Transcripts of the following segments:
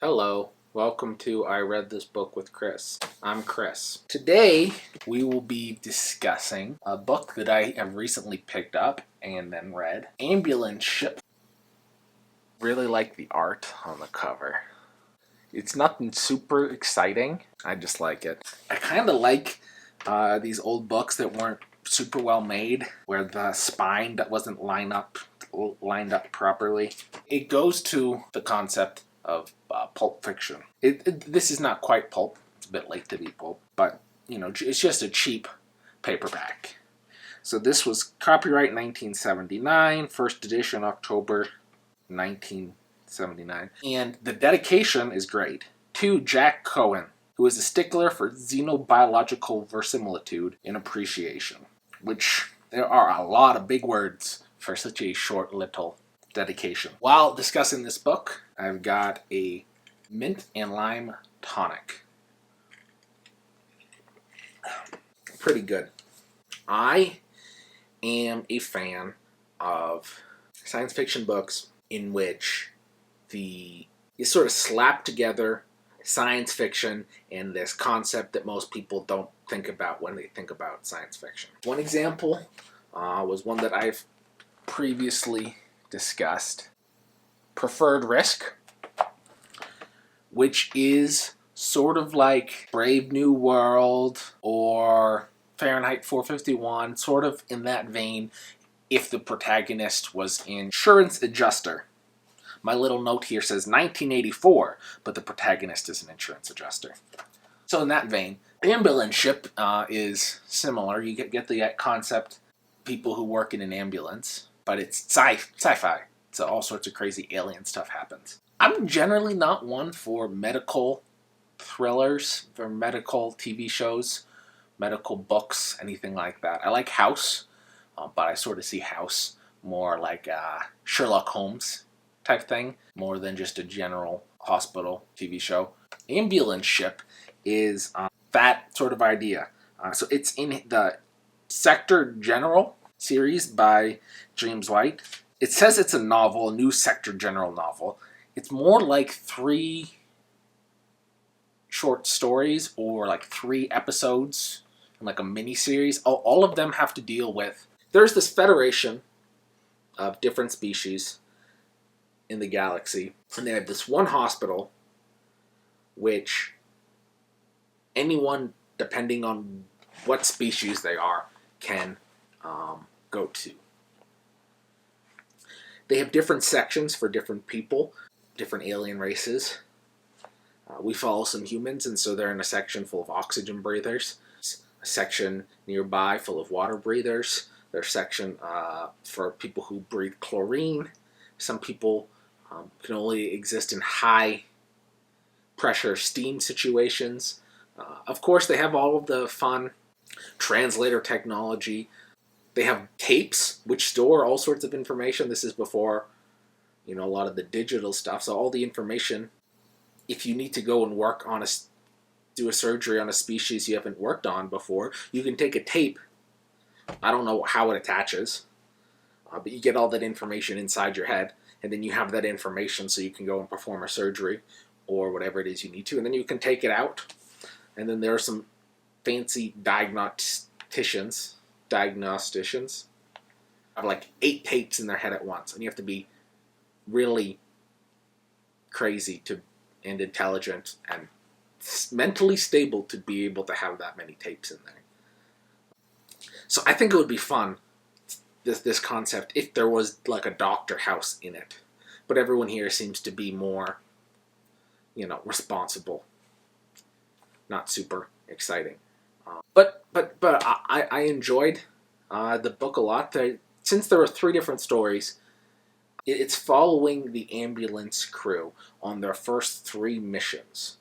Hello, welcome to I Read This Book with Chris. I'm Chris. Today we will be discussing a book that I have recently picked up and then read, Ambulance Ship. Really like the art on the cover. It's nothing super exciting, I just like it. I kind of like these old books that weren't super well made, where the spine that wasn't lined up properly. It goes to the concept of pulp fiction. This is not quite pulp. It's a bit late to be pulp, but it's just a cheap paperback. So this was copyright 1979, first edition October 1979, and the dedication is great to Jack Cohen, who is a stickler for xenobiological verisimilitude and appreciation, which there are a lot of big words for such a short little dedication. While discussing this book, I've got a mint and lime tonic. Pretty good. I am a fan of science fiction books in which you sort of slap together science fiction and this concept that most people don't think about when they think about science fiction. One example was one that I've previously discussed, Preferred Risk, which is sort of like Brave New World or Fahrenheit 451, sort of in that vein, if the protagonist was an insurance adjuster. My little note here says 1984, but the protagonist is an insurance adjuster. So in that vein, Ambulance Ship is similar. You get the concept, people who work in an ambulance, but it's sci-fi. So all sorts of crazy alien stuff happens. I'm generally not one for medical thrillers, for medical TV shows, medical books, anything like that. I like House, but I sort of see House more like Sherlock Holmes type thing, more than just a general hospital TV show. Ambulance Ship is that sort of idea. So it's in the Sector General series by James White. It says it's a novel, a new Sector General novel. It's more like 3 short stories or like 3 episodes, like a mini series. All of them have to deal with, there's this federation of different species in the galaxy, and they have this one hospital which anyone, depending on what species they are, can go to. They have different sections for different people, different alien races. We follow some humans, and so they're in a section full of oxygen breathers, a section nearby full of water breathers. There's a section for people who breathe chlorine. Some people can only exist in high pressure steam situations. Of course, they have all of the fun translator technology. They have tapes which store all sorts of information. This is before, a lot of the digital stuff. So all the information, if you need to go and do a surgery on a species you haven't worked on before, you can take a tape. I don't know how it attaches, but you get all that information inside your head, and then you have that information so you can go and perform a surgery or whatever it is you need to, and then you can take it out. And then there are some fancy diagnosticians have like 8 tapes in their head at once, and you have to be really crazy and intelligent and mentally stable to be able to have that many tapes in there. So I think it would be fun, this concept, if there was like a Doctor House in it. But everyone here seems to be more, responsible. Not super exciting. But I enjoyed the book a lot. Since there were 3 different stories, it's following the ambulance crew on their first 3 missions.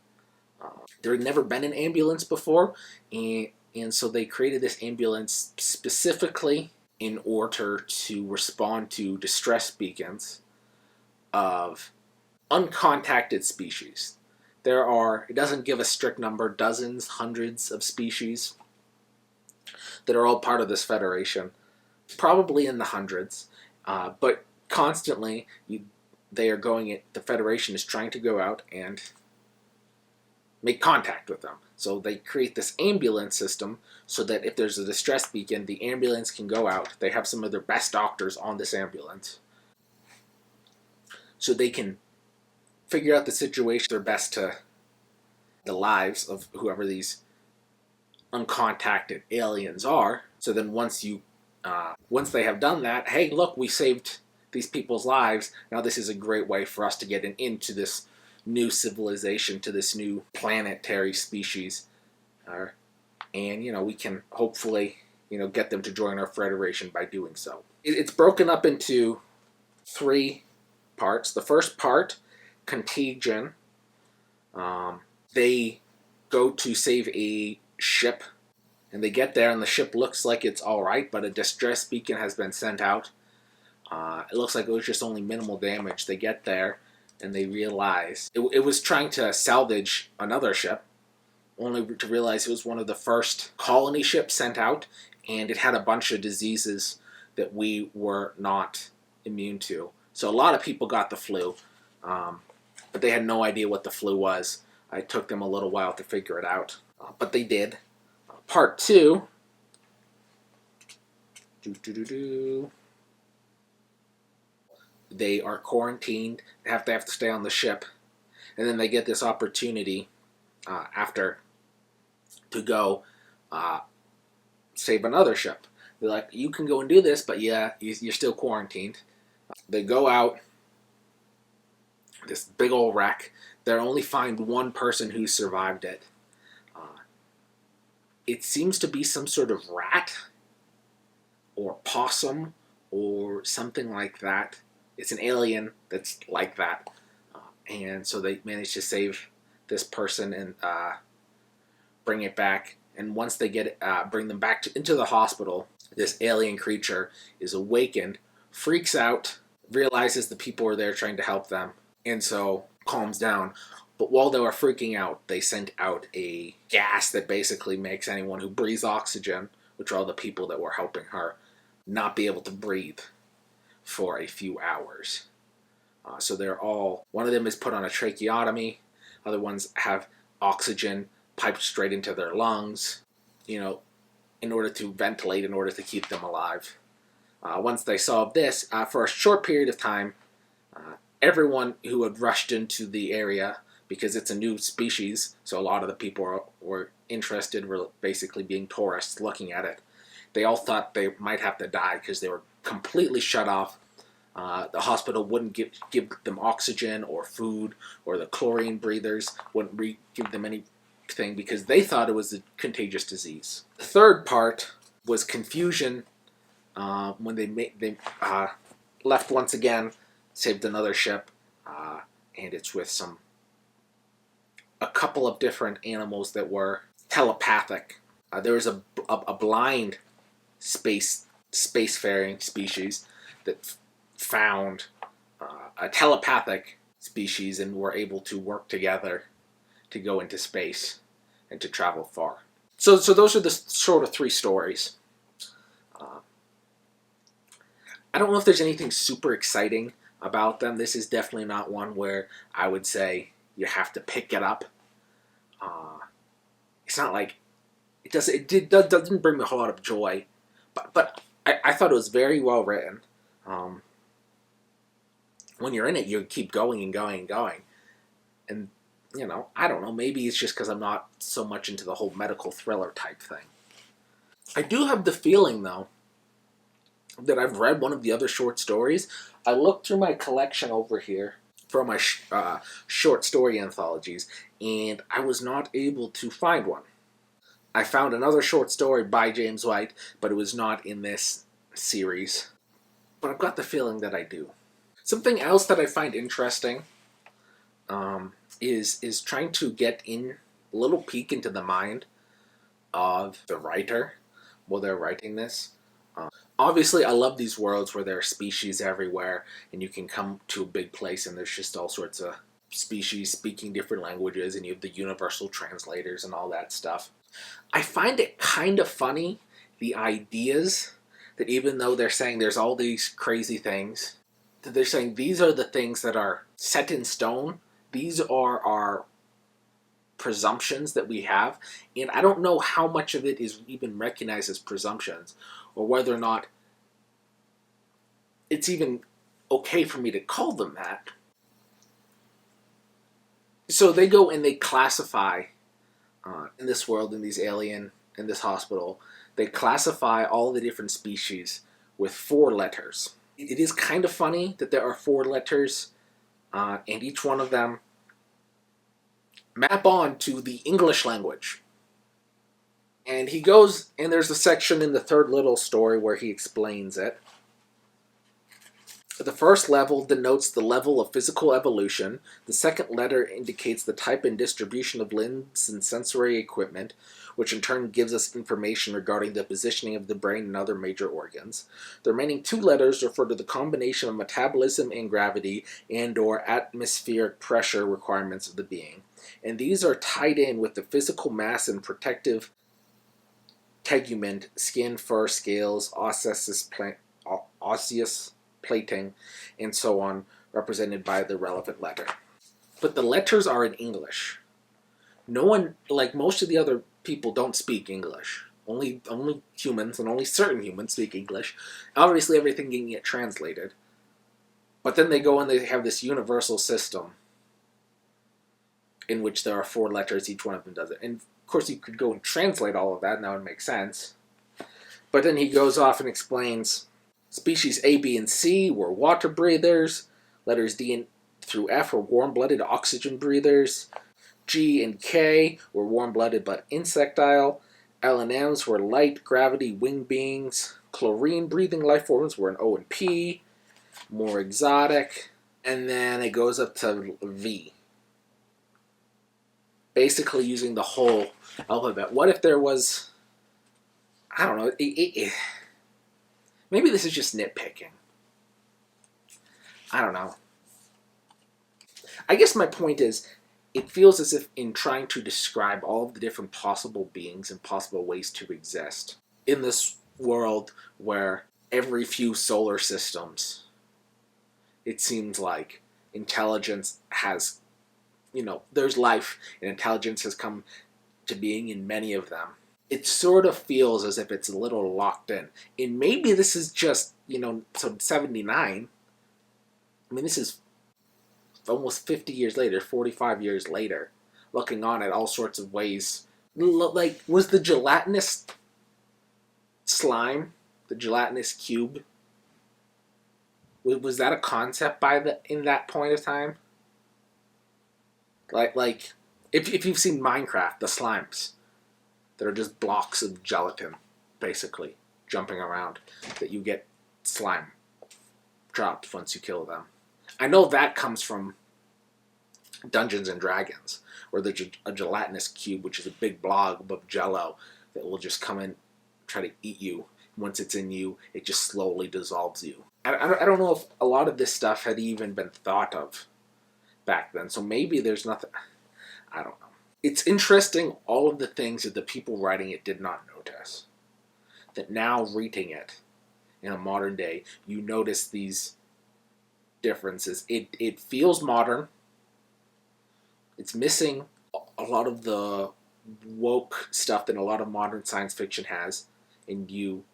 There had never been an ambulance before, and so they created this ambulance specifically in order to respond to distress beacons of uncontacted species. It doesn't give a strict number, dozens, hundreds of species that are all part of this federation, probably in the hundreds, but constantly they are going in, the Federation is trying to go out and make contact with them. So they create this ambulance system so that if there's a distress beacon, the ambulance can go out. They have some of their best doctors on this ambulance, so they can figure out the situation their best to the lives of whoever these uncontacted aliens are. So then once they have done that, hey, look, we saved these people's lives. Now this is a great way for us to get into this new civilization, to this new planetary species, and we can hopefully get them to join our Federation by doing so. It's broken up into 3 parts. The first part, Contagion. They go to save a ship, and they get there, and the ship looks like it's alright, but a distress beacon has been sent out. It looks like it was just only minimal damage. They get there, and they realize it was trying to salvage another ship, only to realize it was one of the first colony ships sent out, and it had a bunch of diseases that we were not immune to. So a lot of people got the flu, but they had no idea what the flu was. It took them a little while to figure it out, but they did. Part 2. They are quarantined. They have to stay on the ship, and then they get this opportunity after to go save another ship. They're like, you can go and do this, but yeah, you're still quarantined. They go out, this big old wreck. They only find one person who survived it. It seems to be some sort of rat or possum or something like that. It's an alien that's like that. And so they manage to save this person and bring it back. And once they bring them back into the hospital, this alien creature is awakened, freaks out, realizes the people are there trying to help them, and so calms down. But while they were freaking out, they sent out a gas that basically makes anyone who breathes oxygen, which are all the people that were helping her, not be able to breathe for a few hours. So they're all, one of them is put on a tracheotomy, other ones have oxygen piped straight into their lungs, in order to ventilate, in order to keep them alive. Once they solved this, for a short period of time, everyone who had rushed into the area, because it's a new species, so a lot of the people were interested, were basically being tourists looking at it. They all thought they might have to die because they were completely shut off. The hospital wouldn't give them oxygen or food, or the chlorine breathers wouldn't give them anything because they thought it was a contagious disease. The third part was confusion when they left once again, saved another ship, and it's with a couple of different animals that were telepathic. There was a blind spacefaring species that found a telepathic species and were able to work together to go into space and to travel far. So those are the sort of 3 stories. I don't know if there's anything super exciting about them. This is definitely not one where I would say you have to pick it up. It's not like it doesn't bring me a whole lot of joy, but I thought it was very well written. When you're in it, you keep going and going and going, and I don't know. Maybe it's just because I'm not so much into the whole medical thriller type thing. I do have the feeling though that I've read one of the other short stories. I looked through my collection over here for my short story anthologies, and I was not able to find one. I found another short story by James White, but it was not in this series. But I've got the feeling that I do. Something else that I find interesting is trying to get a little peek into the mind of the writer while they're writing this. Obviously, I love these worlds where there are species everywhere, and you can come to a big place and there's just all sorts of species speaking different languages, and you have the universal translators and all that stuff. I find it kind of funny, the ideas that even though they're saying there's all these crazy things, they're saying these are the things that are set in stone. These are our presumptions that we have, and I don't know how much of it is even recognized as presumptions, or whether or not it's even okay for me to call them that. So they go and they classify in this world, in this hospital, they classify all the different species with 4 letters. It is kind of funny that there are 4 letters, and each one of them map on to the English language. And he goes, and there's a section in the third little story where he explains it. The first level denotes the level of physical evolution. The second letter indicates the type and distribution of limbs and sensory equipment, which in turn gives us information regarding the positioning of the brain and other major organs. The remaining 2 letters refer to the combination of metabolism and gravity and/or atmospheric pressure requirements of the being. And these are tied in with the physical mass and protective tegument, skin, fur, scales, osseous plating, and so on, represented by the relevant letter. But the letters are in English. No one, like most of the other people, don't speak English. Only humans, and only certain humans, speak English. Obviously, everything can get translated. But then they go and they have this universal system in which there are 4 letters, each one of them does it. And of course, you could go and translate all of that, and that would make sense. But then he goes off and explains species A, B, and C were water breathers. Letters D through F were warm-blooded oxygen breathers. G and K were warm-blooded but insectile. L and M's were light gravity winged beings. Chlorine-breathing life forms were an O and P, more exotic. And then it goes up to V. Basically using the whole alphabet. What if there was, I don't know, maybe this is just nitpicking. I don't know. I guess my point is, it feels as if in trying to describe all of the different possible beings and possible ways to exist in this world where every few solar systems, it seems like intelligence has, there's life and intelligence has come to being in many of them. It sort of feels as if it's a little locked in. And maybe this is just, some 79. I mean, this is almost 50 years later, 45 years later, looking on at all sorts of ways. Like, was the gelatinous slime, the gelatinous cube, was that a concept in that point of time? Like, if you've seen Minecraft, the slimes, that are just blocks of gelatin, basically, jumping around, that you get slime dropped once you kill them. I know that comes from Dungeons and Dragons, where there's a gelatinous cube, which is a big blob of jello that will just come in, try to eat you. Once it's in you, it just slowly dissolves you. I don't know if a lot of this stuff had even been thought of back then, so maybe there's nothing. I don't know. It's interesting, all of the things that the people writing it did not notice. That now, reading it in a modern day, you notice these differences. It feels modern. It's missing a lot of the woke stuff that a lot of modern science fiction has, and you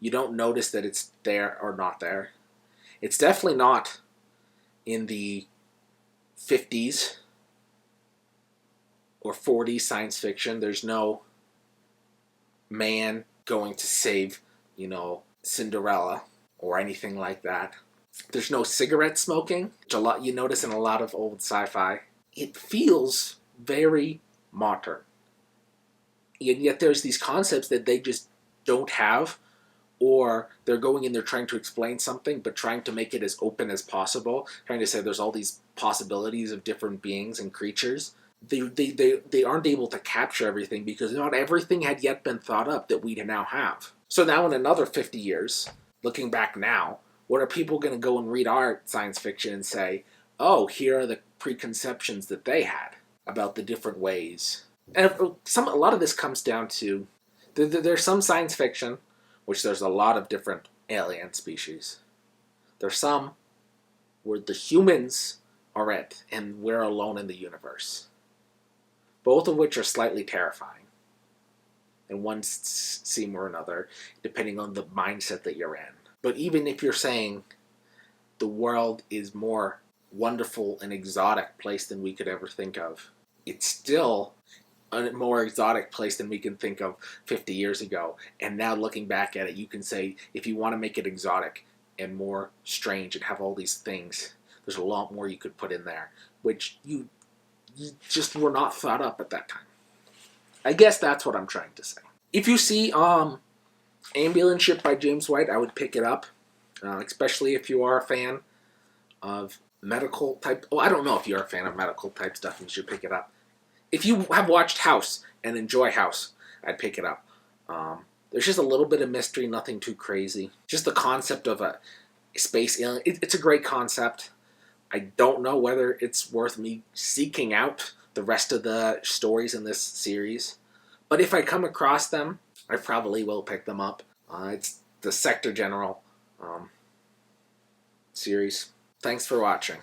don't notice that it's there or not there. It's definitely not in the 50s or 40s science fiction. There's no man going to save, Cinderella or anything like that. There's no cigarette smoking, which a lot you notice in a lot of old sci-fi. It feels very modern. And yet there's these concepts that they just don't have, or they're going in there trying to explain something, but trying to make it as open as possible, trying to say there's all these possibilities of different beings and creatures. They aren't able to capture everything because not everything had yet been thought up that we now have. So now in another 50 years, looking back now, what are people going to go and read our science fiction and say, oh, here are the preconceptions that they had about the different ways? And a lot of this comes down to, there's some science fiction, which there's a lot of different alien species. There's some where the humans are it and we're alone in the universe. Both of which are slightly terrifying in one seam or another, depending on the mindset that you're in. But even if you're saying the world is more wonderful and exotic place than we could ever think of, it's still a more exotic place than we can think of 50 years ago. And now looking back at it, you can say, if you want to make it exotic and more strange and have all these things, there's a lot more you could put in there, which you just were not thought up at that time. I guess that's what I'm trying to say. If you see Ambulance Ship by James White, I would pick it up, especially if you are a fan of medical type. Oh, I don't know if you're a fan of medical type stuff, you should pick it up. If you have watched House and enjoy House, I'd pick it up. There's just a little bit of mystery, nothing too crazy. Just the concept of a space alien. It's a great concept. I don't know whether it's worth me seeking out the rest of the stories in this series. But if I come across them, I probably will pick them up. It's the Sector General series. Thanks for watching.